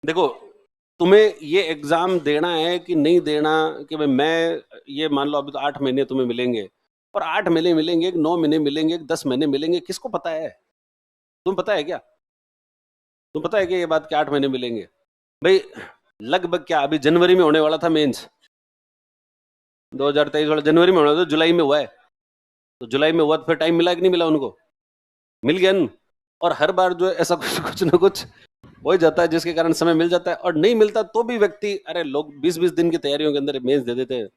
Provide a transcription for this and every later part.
देखो, तुम्हें ये एग्जाम देना है कि नहीं देना, कि भाई मैं ये मान लो अभी तो 8 महीने तुम्हें मिलेंगे, और 8 महीने मिलेंगे, 9 महीने मिलेंगे, 10 महीने मिलेंगे, किसको पता है? तुम्हें पता है क्या? तुम्हें पता है कि ये बात कि 8 महीने मिलेंगे? भाई, लगभग क्या अभी जनवरी में होने वाला था मेंस, 2023 वाला जनवरी में होना था, जुलाई में हुआ है। तो जुलाई में हुआ तो फिर टाइम मिला कि नहीं मिला उनको? मिल गया न? और हर बार जो है ऐसा कुछ कुछ ना कुछ हो ही जाता है जिसके कारण समय मिल जाता है, और नहीं मिलता तो भी व्यक्ति, अरे लोग 20-20 दिन की तैयारियों के अंदर मेंस दे देते हैं।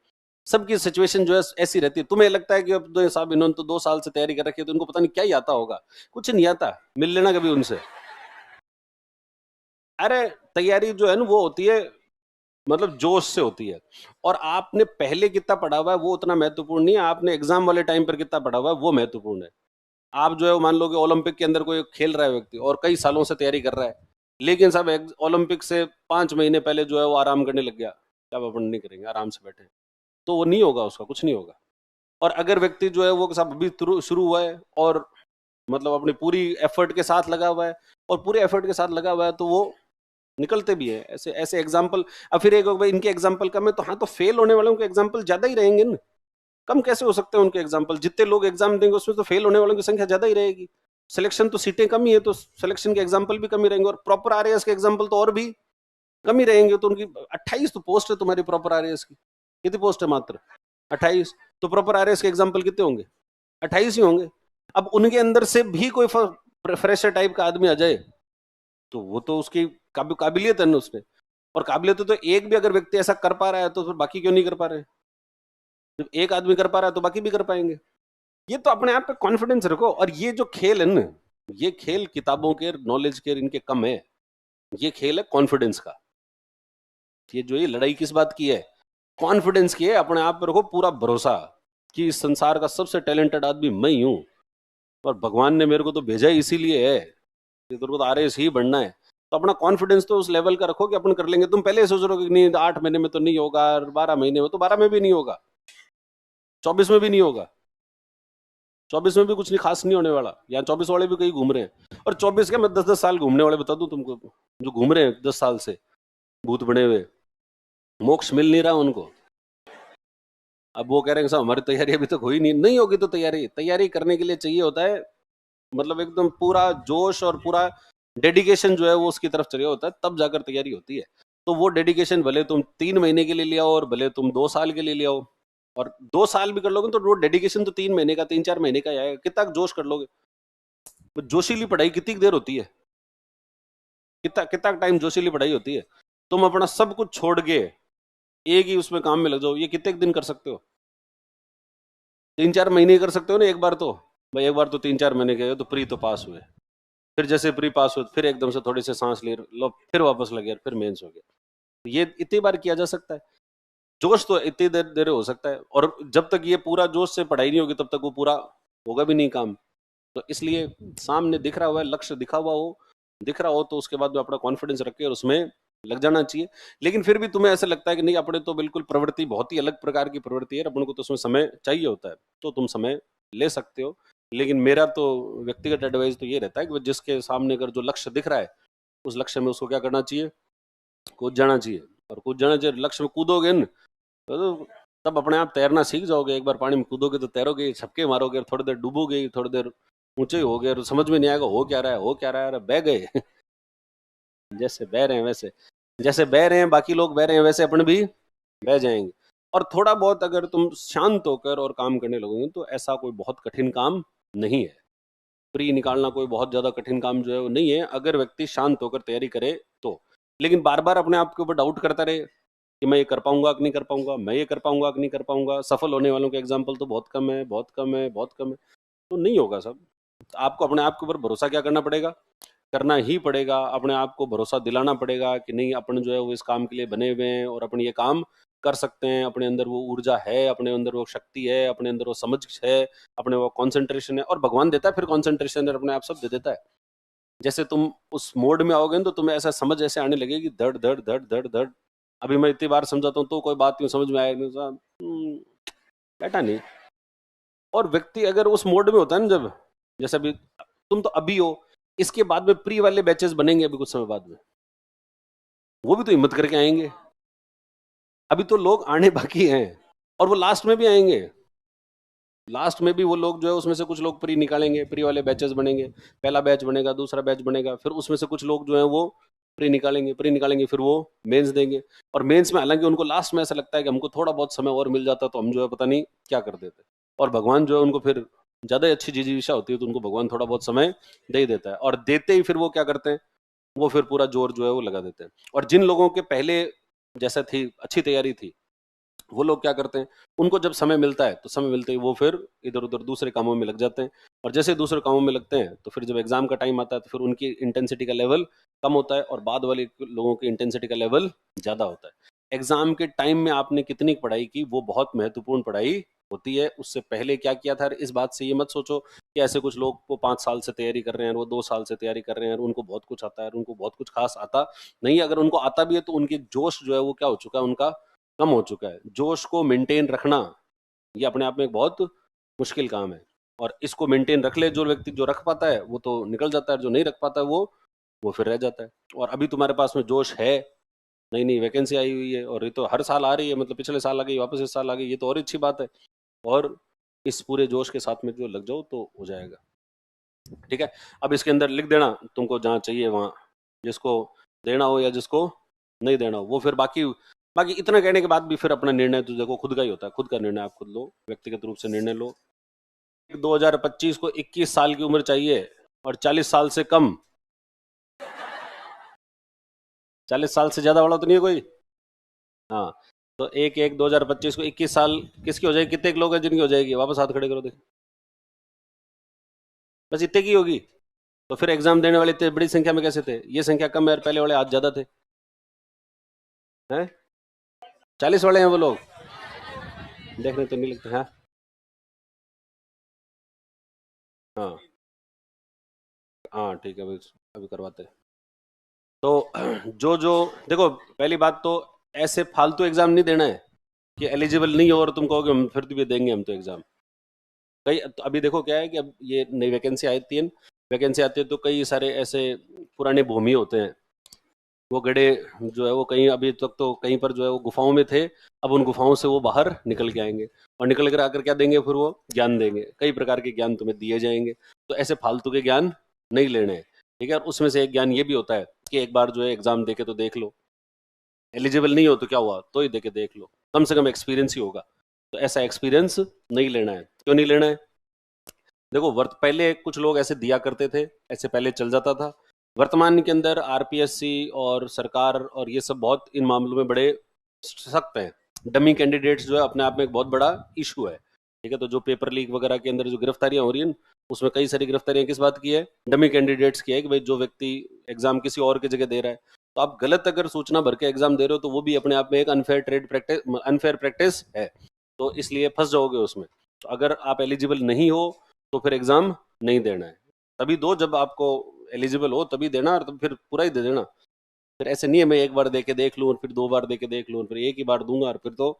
सबकी सिचुएशन जो है ऐसी रहती है। तुम्हें लगता है कि अब तो साहब इन्होंने तो 2 साल से तैयारी कर रखी है, तो इनको पता नहीं क्या ही आता होगा। कुछ नहीं आता, मिल लेना कभी उनसे। अरे, तैयारी जो है ना वो होती है, मतलब जोश से होती है। और आपने पहले कितना पढ़ा हुआ है वो उतना महत्वपूर्ण नहीं है, आपने एग्जाम वाले टाइम पर कितना पढ़ा हुआ है वो महत्वपूर्ण है। आप जो है मान लो कि ओलंपिक के अंदर कोई खेल रहा है व्यक्ति और कई सालों से तैयारी कर रहा है, लेकिन साहब ओलंपिक से 5 महीने पहले जो है वो आराम करने लग गया, क्या अपन नहीं करेंगे, आराम से बैठे, तो वो नहीं होगा, उसका कुछ नहीं होगा। और अगर व्यक्ति जो है वो सब अभी शुरू हुआ है और मतलब अपनी पूरी एफर्ट के साथ लगा हुआ है, और पूरे एफर्ट के साथ लगा हुआ है, तो वो निकलते भी है। ऐसे ऐसे एग्जाम्पल। अब फिर एक होगा भाई इनके एग्जाम्पल कम है, तो हाँ, तो फेल होने वालों के एग्जाम्पल ज्यादा ही रहेंगे ना। कम कैसे हो सकते हैं उनके एग्जाम्पल? जितने लोग एग्जाम देंगे उसमें तो फेल होने वालों की संख्या ज्यादा ही रहेगी। सिलेक्शन तो सीटें कम ही है, तो सिलेक्शन के एग्जाम्पल भी कम ही रहेंगे, और प्रॉपर आरएएस के एग्जाम्पल तो और भी कम ही रहेंगे। तो उनकी 28 तो पोस्ट है तुम्हारी प्रॉपर आरएएस की। कितनी पोस्ट है? मात्र 28। तो प्रॉपर आरएएस के एग्जाम्पल कितने होंगे? 28 ही होंगे। अब उनके अंदर से भी कोई फ्रेशर टाइप का आदमी आ जाए, तो वो तो उसकी काबिलियत है ना उसमें। और काबिलियत है, तो एक भी अगर व्यक्ति ऐसा कर पा रहा है तो फिर बाकी क्यों नहीं कर पा रहे? जब एक आदमी कर पा रहा है तो बाकी भी कर पाएंगे। ये तो अपने आप पे कॉन्फिडेंस रखो। और ये जो खेल है ना, ये खेल किताबों के, नॉलेज के, इनके कम है। ये खेल है कॉन्फिडेंस का। ये जो ये लड़ाई किस बात की है? कॉन्फिडेंस की है। अपने आप पे रखो पूरा भरोसा कि इस संसार का सबसे टैलेंटेड आदमी मैं ही हूं, और भगवान ने मेरे को तो भेजा ही इसीलिए है कि तेरे को तो आरएएस ही बनना है। तो अपना कॉन्फिडेंस तो उस लेवल का रखो कि अपन कर लेंगे। तुम पहले ही सोच रहे हो कि नहीं, 8 महीने में तो नहीं होगा, 12 महीने में, तो 12 में भी नहीं होगा, 24 में भी नहीं होगा, 24 में भी कुछ नहीं खास नहीं होने वाला। यहाँ 24 वाले भी कहीं घूम रहे हैं, और 24 के मैं 10-10 साल घूमने वाले बता दूं तुमको, जो घूम रहे हैं 10 साल से भूत बने हुए, मोक्ष मिल नहीं रहा उनको। अब वो कह रहे हैं साहब हमारी तैयारी अभी तक हुई नहीं। नहीं होगी तो तैयारी तैयारी करने के लिए चाहिए होता है, मतलब एकदम पूरा जोश और पूरा डेडिकेशन जो है वो उसकी तरफ चाहिए होता है, तब जाकर तैयारी होती है। तो वो डेडिकेशन भले तुम 3 महीने के लिए ले आओ, और भले तुम 2 साल के लिए ले आओ, और 2 साल भी कर लोगे तो वो डेडिकेशन तो 3 महीने का, 3-4 महीने का ही आएगा। कितना जोश कर लोगे? वो जोशीली पढ़ाई कितनी देर होती है? कितना कितना टाइम जोशीली पढ़ाई होती है? तुम अपना सब कुछ छोड़ के एक ही उसमें काम में लग जाओ, ये कितने दिन कर सकते हो? 3-4 महीने कर सकते हो ना एक बार तो। भाई एक बार तो 3-4 महीने गए तो प्री तो पास हुए, फिर जैसे प्री पास हुए फिर एकदम से थोड़ी सी सांस ले लो, फिर वापस लगे, फिर मेंस हो गया। तो ये इतनी बार किया जा सकता है। जोश तो इतनी देर देर हो सकता है, और जब तक ये पूरा जोश से पढ़ाई नहीं होगी तब तक वो पूरा होगा भी नहीं काम। तो इसलिए सामने दिख रहा हुआ है, लक्ष्य दिखा हुआ हो, दिख रहा हो, तो उसके बाद में अपना कॉन्फिडेंस रख के और उसमें लग जाना चाहिए। लेकिन फिर भी तुम्हें ऐसा लगता है कि नहीं, अपने तो बिल्कुल प्रवृत्ति बहुत ही अलग प्रकार की प्रवृत्ति है, अपन को तो उसमें समय चाहिए होता है, तो तुम समय ले सकते हो। लेकिन मेरा तो व्यक्तिगत एडवाइस तो ये रहता है कि जिसके सामने अगर जो लक्ष्य दिख रहा है, उस लक्ष्य में उसको क्या करना चाहिए? कूद जाना चाहिए। और कूद जाना चाहिए, लक्ष्य में कूदोगे न, तो तब अपने आप तैरना सीख जाओगे। एक बार पानी में कूदोगे तो तैरोगे, छपके मारोगे, थोड़ी देर डूबोगे, थोड़ी देर ऊंचे हो गए, और समझ में नहीं आएगा हो क्या रहा है, हो क्या रहा है, अरे बह गए। जैसे बह रहे हैं वैसे, जैसे बह रहे हैं बाकी लोग बह रहे हैं, वैसे अपन भी बह जाएंगे। और थोड़ा बहुत अगर तुम शांत होकर और काम करने लगोगे तो ऐसा कोई बहुत कठिन काम नहीं है। प्री निकालना कोई बहुत ज्यादा कठिन काम जो है वो नहीं है, अगर व्यक्ति शांत होकर तैयारी करे तो। लेकिन बार बार अपने आप के ऊपर डाउट करता रहे कि मैं ये कर पाऊंगा कि नहीं कर पाऊंगा, मैं ये कर पाऊंगा कि नहीं कर पाऊंगा, सफल होने वालों के एग्जाम्पल तो बहुत कम है, बहुत कम है, बहुत कम है, तो नहीं होगा सब। तो आपको अपने आप के ऊपर भरोसा क्या करना पड़ेगा? करना ही पड़ेगा। अपने आप को भरोसा दिलाना पड़ेगा कि नहीं, अपन जो है वो इस काम के लिए बने हुए हैं, और अपन ये काम कर सकते हैं। अपने अंदर वो ऊर्जा है, अपने अंदर वो शक्ति है, अपने अंदर वो समझ है, अपने वो कंसंट्रेशन है। और भगवान देता है फिर कंसंट्रेशन, अपने आप सब दे देता है। जैसे तुम उस मोड में आओगे तो तुम्हें ऐसा समझ ऐसे आने लगेगी, धड़ धड़ धड़ धड़ धड़। अभी मैं इतनी बार समझाता हूँ तो कोई बात नहीं समझ में आएगी, बैठा नहीं। और व्यक्ति अगर उस मोड में होता है ना, जब जैसे अभी तुम तो अभी हो, इसके बाद में प्री वाले बैचेस बनेंगे अभी कुछ समय बाद में। वो भी तो हिम्मत करके आएंगे। अभी तो लोग आने बाकी हैं, और वो लास्ट में भी आएंगे। लास्ट में भी वो लोग जो है उसमें से कुछ लोग प्री निकालेंगे, प्री वाले बैचेस बनेंगे, पहला बैच बनेगा, दूसरा बैच बनेगा, फिर उसमें से कुछ लोग जो है वो प्री निकालेंगे, फिर वो मेंस देंगे। और मेंस में हालांकि उनको लास्ट में ऐसा लगता है कि हमको थोड़ा बहुत समय और मिल जाता तो हम जो है पता नहीं क्या कर देते, और भगवान जो है उनको फिर ज्यादा अच्छी जिजीविषा होती है तो उनको भगवान थोड़ा बहुत समय दे ही देता है, और देते ही फिर वो क्या करते हैं, वो फिर पूरा जोर जो है वो लगा देते हैं। और जिन लोगों के पहले जैसा थी अच्छी तैयारी थी, वो लोग क्या करते हैं, उनको जब समय मिलता है तो समय मिलते ही वो फिर इधर उधर दूसरे कामों में लग जाते हैं, और जैसे दूसरे कामों में लगते हैं तो फिर जब एग्जाम का टाइम आता है तो फिर उनकी इंटेंसिटी का लेवल कम होता है, और बाद वाले लोगों की इंटेंसिटी का लेवल ज़्यादा होता है। एग्जाम के टाइम में आपने कितनी पढ़ाई की वो बहुत महत्वपूर्ण पढ़ाई होती है। उससे पहले क्या किया था, इस बात से ये मत सोचो कि ऐसे कुछ लोग वो 5 साल से तैयारी कर रहे हैं, वो 2 साल से तैयारी कर रहे हैं, उनको बहुत कुछ आता है, उनको बहुत कुछ खास आता नहीं। अगर उनको आता भी है तो उनकी जोश जो है वो क्या हो चुका है, उनका कम हो चुका है। जोश को मेंटेन रखना ये अपने आप में एक बहुत मुश्किल काम है, और इसको मेंटेन रख ले जो व्यक्ति, जो रख पाता है वो तो निकल जाता है, जो नहीं रख पाता है वो फिर रह जाता है। और अभी तुम्हारे पास में जोश है, नई नई वैकेंसी आई हुई है, और ये तो हर साल आ रही है, मतलब पिछले साल आ गई, वापस इस साल आ गई, ये तो और अच्छी बात है। और इस पूरे जोश के साथ में जो लग जाओ तो हो जाएगा। ठीक है, अब इसके अंदर लिख देना तुमको जहाँ चाहिए वहाँ, जिसको देना हो या जिसको नहीं देना हो, वो फिर बाकी बाकी इतना कहने के बाद भी फिर अपना निर्णय तो देखो खुद का ही होता है, खुद का निर्णय आप खुद लो, व्यक्तिगत रूप से निर्णय लो। 2025 को 21 साल की उम्र चाहिए, और 40 साल से कम, 40 साल से ज्यादा वाला तो नहीं है कोई। हाँ, तो 1/1/2025 को 21 साल किसकी हो जाएगी, कितने लोग हैं जिनकी हो जाएगी, वापस हाथ खड़े करो देख। बस इतने की होगी। तो फिर एग्जाम देने वाले इतने बड़ी संख्या में कैसे थे, ये संख्या कम है और पहले वाले आज ज्यादा थे हैं। 40 वाले हैं वो लोग, देखने तो नहीं लगते हैं। हाँ हाँ ठीक है, अभी अभी करवाते हैं। तो जो जो देखो, पहली बात तो ऐसे फालतू एग्जाम नहीं देना है कि एलिजिबल नहीं हो और तुम कहोगे हम फिर भी देंगे हम तो एग्जाम। कई तो अभी देखो क्या है कि अब ये नई वैकेंसी आती है, वैकेंसी आती है तो कई सारे ऐसे पुराने भूमि होते हैं, वो गड़े जो है वो कहीं अभी तक तो कहीं पर जो है वो गुफाओं में थे, अब उन गुफाओं से वो बाहर निकल के आएंगे, और निकल कर आकर क्या देंगे, फिर वो ज्ञान देंगे, कई प्रकार के ज्ञान तुम्हें दिए जाएंगे। तो ऐसे फालतू के ज्ञान नहीं लेने हैं। ठीक है, और उसमें से एक ज्ञान ये भी होता है कि एक बार जो है एग्जाम देके तो देख लो, एलिजिबल नहीं हो तो क्या हुआ, तो ही देके देख लो, कम से कम एक्सपीरियंस ही होगा। तो ऐसा एक्सपीरियंस नहीं लेना है। क्यों नहीं लेना है, देखो वर्त पहले कुछ लोग ऐसे दिया करते थे, ऐसे पहले चल जाता था। वर्तमान के अंदर आरपीएससी और सरकार और ये सब बहुत इन मामलों में बड़े सख्त हैं। डमी कैंडिडेट्स जो है अपने आप में एक बहुत बड़ा इशू है। ठीक है, तो जो पेपर लीक वगैरह के अंदर जो गिरफ्तारियां हो रही हैं, उसमें कई सारी गिरफ्तारियां किस बात की है, डमी कैंडिडेट्स की है, कि भाई जो व्यक्ति एग्जाम किसी और की जगह दे रहा है, तो आप गलत अगर सूचना भर के एग्जाम दे रहे हो तो वो भी अपने आप में एक अनफेयर प्रैक्टिस है, तो इसलिए फंस जाओगे उसमें। तो अगर आप एलिजिबल नहीं हो तो फिर एग्जाम नहीं देना है, तभी दो जब आपको एलिजिबल हो तभी देना, और तब फिर पूरा ही दे देना। फिर ऐसे नहीं है मैं एक बार दे के देख लूँ और फिर 2 बार दे के देख लूँ और फिर एक ही बार दूंगा और फिर तो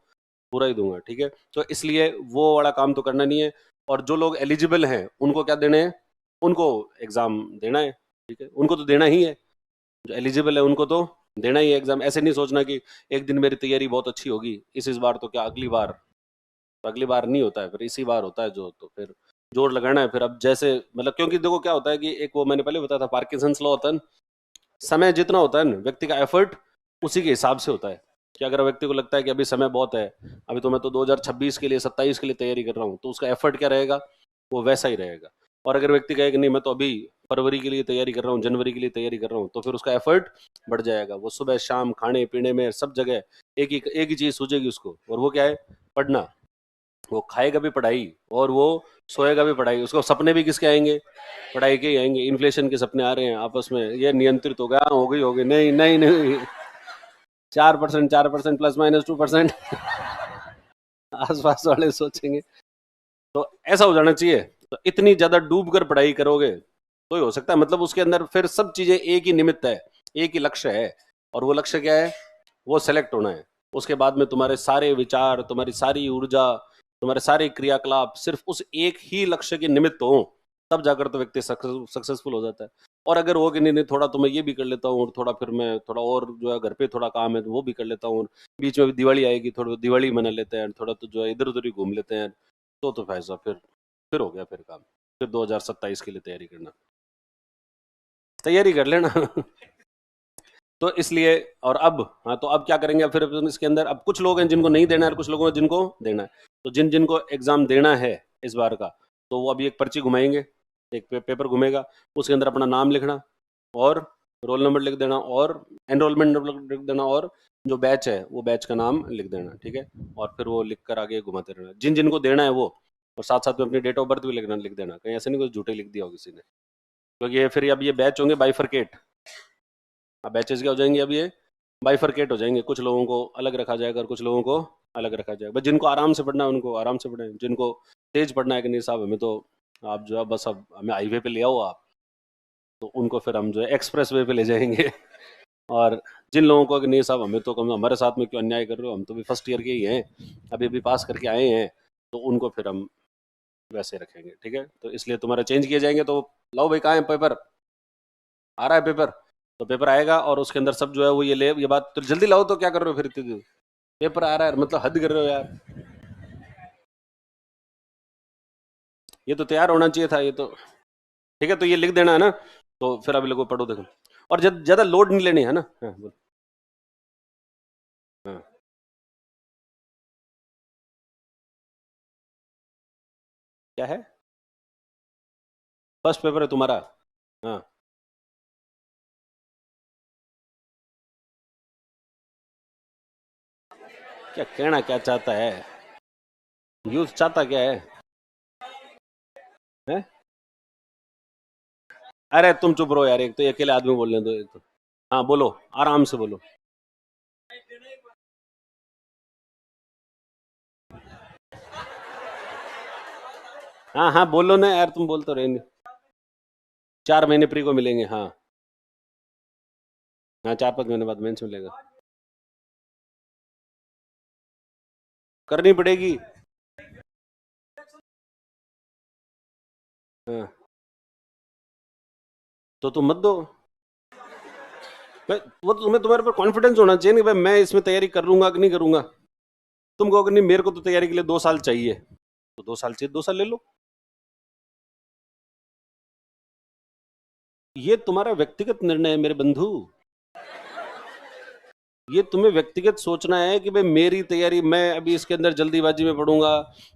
पूरा ही दूंगा। ठीक है, तो इसलिए वो वाला काम तो करना नहीं है। और जो लोग एलिजिबल हैं उनको क्या देने हैं, उनको एग्जाम देना है। ठीक है, उनको तो देना ही है, जो एलिजिबल है उनको तो देना ही है एग्जाम। ऐसे नहीं सोचना कि एक दिन मेरी तैयारी बहुत अच्छी होगी इस बार तो क्या अगली बार, तो अगली बार नहीं होता है, फिर इसी बार होता है जो, तो फिर जोर लगाना है। फिर अब जैसे मतलब क्योंकि देखो क्या होता है कि एक वो मैंने पहले बताया था पार्किंसंस लॉ होता है, समय जितना होता है ना व्यक्ति का एफर्ट उसी के हिसाब से होता है। कि अगर व्यक्ति को लगता है कि अभी समय बहुत है, अभी तो मैं तो 2026 के लिए 27 के लिए तैयारी कर रहा हूँ, तो उसका एफर्ट क्या रहेगा, वो वैसा ही रहेगा। और अगर व्यक्ति कहे कि नहीं मैं तो अभी फरवरी के लिए तैयारी कर रहा हूँ, जनवरी के लिए तैयारी कर रहा हूँ, तो फिर उसका एफर्ट बढ़ जाएगा। वो सुबह शाम खाने पीने में सब जगह एक ही चीज सूझेगी उसको, और वो क्या है, पढ़ना। वो खाएगा भी पढ़ाई और वो सोएगा भी पढ़ाई, उसको सपने भी किसके आएंगे, पढ़ाई के ही आएंगे। इन्फ्लेशन के सपने आ रहे हैं आपस में, ये नियंत्रित होगा, हो गई नहीं नहीं नहीं, 4%, 4% ±2% आसपास वाले सोचेंगे। तो ऐसा हो जाना चाहिए। तो इतनी ज्यादा डूब कर पढ़ाई करोगे तो ही हो सकता है, मतलब उसके अंदर फिर सब चीजें एक ही निमित्त है, एक ही लक्ष्य है, और वो लक्ष्य क्या है, वो सेलेक्ट होना है। उसके बाद में तुम्हारे सारे विचार, तुम्हारी सारी ऊर्जा, तुम्हारे सारे क्रियाकलाप सिर्फ उस एक ही लक्ष्य के निमित्त हो, तब जाकर तो व्यक्ति सक्सेसफुल हो जाता है। और अगर हो कि नहीं नहीं थोड़ा तो मैं ये भी कर लेता हूँ, और थोड़ा फिर मैं थोड़ा और जो है घर पे थोड़ा काम है तो वो भी कर लेता हूँ, बीच में भी दिवाली आएगी, थोड़ा दिवाली मना लेते हैं, थोड़ा तो जो है इधर उधर ही घूम लेते हैं, तो भाई साहब फिर हो गया फिर काम। फिर 2027 के लिए तैयारी करना, तैयारी कर लेना। तो इसलिए, और अब हाँ, तो अब क्या करेंगे, अब फिर इसके अंदर अब कुछ लोग हैं जिनको नहीं देना है और कुछ लोगों हैं जिनको देना है। तो जिनको एग्जाम देना है इस बार का, तो वो अभी एक पर्ची घुमाएंगे, एक पेपर घूमेगा, उसके अंदर अपना नाम लिखना और रोल नंबर लिख देना और एनरोलमेंट नंबर लिख देना और जो बैच है वो बैच का नाम लिख देना, ठीक है। और फिर वो लिख कर आगे घुमाते रहना जिनको देना है वो, और साथ साथ में अपनी डेट ऑफ बर्थ भी लिख देना, कहीं ऐसे नहीं कुछ झूठे लिख दिया हो किसी ने, क्योंकि ये फिर अब ये बैच होंगे बाइफरकेट। अब बैचेस क्या हो जाएंगे, अब ये बाइफरकेट हो जाएंगे, कुछ लोगों को अलग रखा जाएगा और कुछ लोगों को अलग रखा जाएगा। बस जिनको आराम से पढ़ना है उनको आराम से पढ़ें, जिनको तेज पढ़ना है कि नहीं साहब हमें तो आप जो है बस अब हमें हाईवे पे ले आओ आप, तो उनको फिर हम जो है एक्सप्रेस वे पे ले जाएंगे। और जिन लोगों को कि नहीं साहब हमें तो कम, हमारे साथ में क्यों अन्याय कर रहे हो, हम तो भी फर्स्ट ईयर के ही हैं, अभी अभी पास करके आए हैं, तो उनको फिर हम वैसे रखेंगे, ठीक है। तो इसलिए तुम्हारा चेंज किए जाएंगे। तो लाओ भाई, कहाँ है पेपर, आ रहा है पेपर, तो पेपर आएगा और उसके अंदर सब जो है वो ये बात, तो जल्दी लाओ, तो क्या कर रहे हो फिर इतनी देर? पेपर आ रहा है, मतलब हद कर रहे हो यार, ये तो तैयार होना चाहिए था ये तो। ठीक है, तो ये लिख देना है ना, तो फिर अभी लोगों को पढ़ो देखो, और ज्यादा लोड नहीं लेनी है ना। हाँ बोल। हाँ क्या है, फर्स्ट पेपर है तुम्हारा? हाँ क्या कहना क्या चाहता है, यूथ चाहता क्या है, हैं? अरे तुम चुप रहो यार, एक तो ये अकेले आदमी बोलने दो एक तो। हाँ बोलो, आराम से बोलो। हाँ हाँ बोलो ना यार, तुम बोलते रहे। 4 महीने प्री को मिलेंगे, हाँ। हाँ 4-5 महीने बाद मेंस मिलेगा, करनी पड़ेगी। हाँ तो तुम मत दो। वो तो तुम्हारे पर कॉन्फिडेंस होना चाहिए, नहीं भाई मैं इसमें तैयारी कर लूंगा कि नहीं करूंगा। तुम कहोगे नहीं मेरे को तो तैयारी के लिए 2 साल चाहिए, तो 2 साल चाहिए, 2 साल ले लो। ये तुम्हारा व्यक्तिगत निर्णय है मेरे बंधु, ये तुम्हें व्यक्तिगत सोचना है कि भाई मेरी तैयारी, मैं अभी इसके अंदर जल्दीबाजी में पढ़ूंगा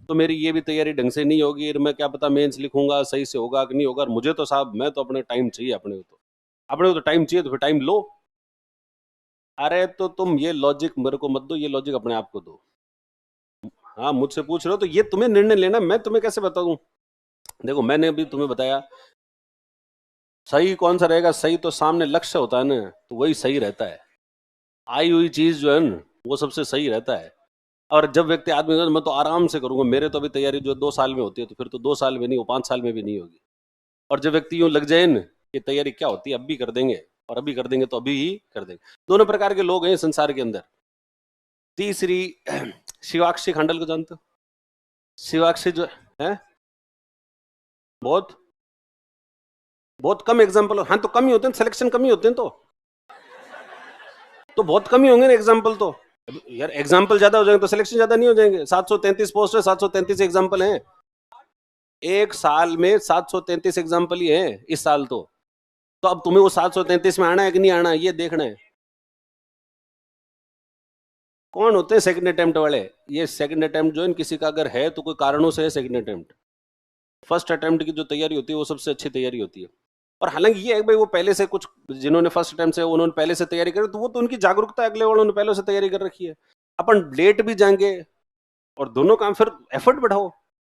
तो मेरी ये भी तैयारी ढंग से नहीं होगी, और मैं क्या पता मेंस लिखूंगा सही से होगा कि नहीं होगा, और मुझे तो साहब मैं तो अपने टाइम चाहिए, अपने को तो टाइम चाहिए, तो फिर टाइम लो। अरे तो तुम ये लॉजिक मेरे को मत दो, ये लॉजिक अपने आप को दो। हाँ मुझसे पूछ रहे हो तो ये तुम्हें निर्णय लेना, मैं तुम्हें कैसे बता दूं। देखो मैंने अभी तुम्हें बताया, सही कौन सा रहेगा, सही तो सामने लक्ष्य होता है ना, तो वही सही रहता है, आई हुई चीज जो है ना वो सबसे सही रहता है। और जब व्यक्ति आदमी कहता है, मैं तो आराम से करूंगा, मेरे तो अभी तैयारी जो 2 साल में होती है, तो फिर तो 2 साल में नहीं, वो 5 साल में भी नहीं होगी। और जब व्यक्ति यूं लग जाए ना कि तैयारी क्या होती है, अब भी कर देंगे, और अभी कर देंगे तो अभी ही कर देंगे। दोनों प्रकार के लोग हैं संसार के अंदर। तीसरी, शिवाक्षी खांडल को जानते हो? शिवाक्षी जो है, बहुत बहुत कम एग्जाम्पल, हाँ तो कम ही होते हैं, सिलेक्शन कम ही होते हैं, तो बहुत कम ही होंगे ना एग्जाम्पल तो। यार एग्जाम्पल ज्यादा हो जाएंगे तो सिलेक्शन ज्यादा नहीं हो जाएंगे, 733 पोस्ट है, 733 एग्जाम्पल हैं, एक साल में 733 एग्जाम्पल ही है इस साल तो अब तुम्हें वो 733 में आना है कि नहीं आना, ये देखना है। कौन होते हैं सेकंड अटेम्प्ट वाले, ये सेकंड अटेम्प्ट जो है किसी का अगर है तो कोई कारणों से है सेकंड अटेम्प्ट। फर्स्ट अटेम्प्ट की जो तैयारी होती है वो सबसे अच्छी तैयारी होती है। और हालांकि ये है भाई, वो पहले से कुछ, जिन्होंने फर्स्ट अटेम्प्ट से उन्होंने पहले से तैयारी करी, तो वो तो उनकी जागरूकता है, अगले वालों ने पहले से तैयारी कर रखी है। अपन लेट भी जाएंगे, और दोनों काम फिर एफर्ट बढ़ाओ,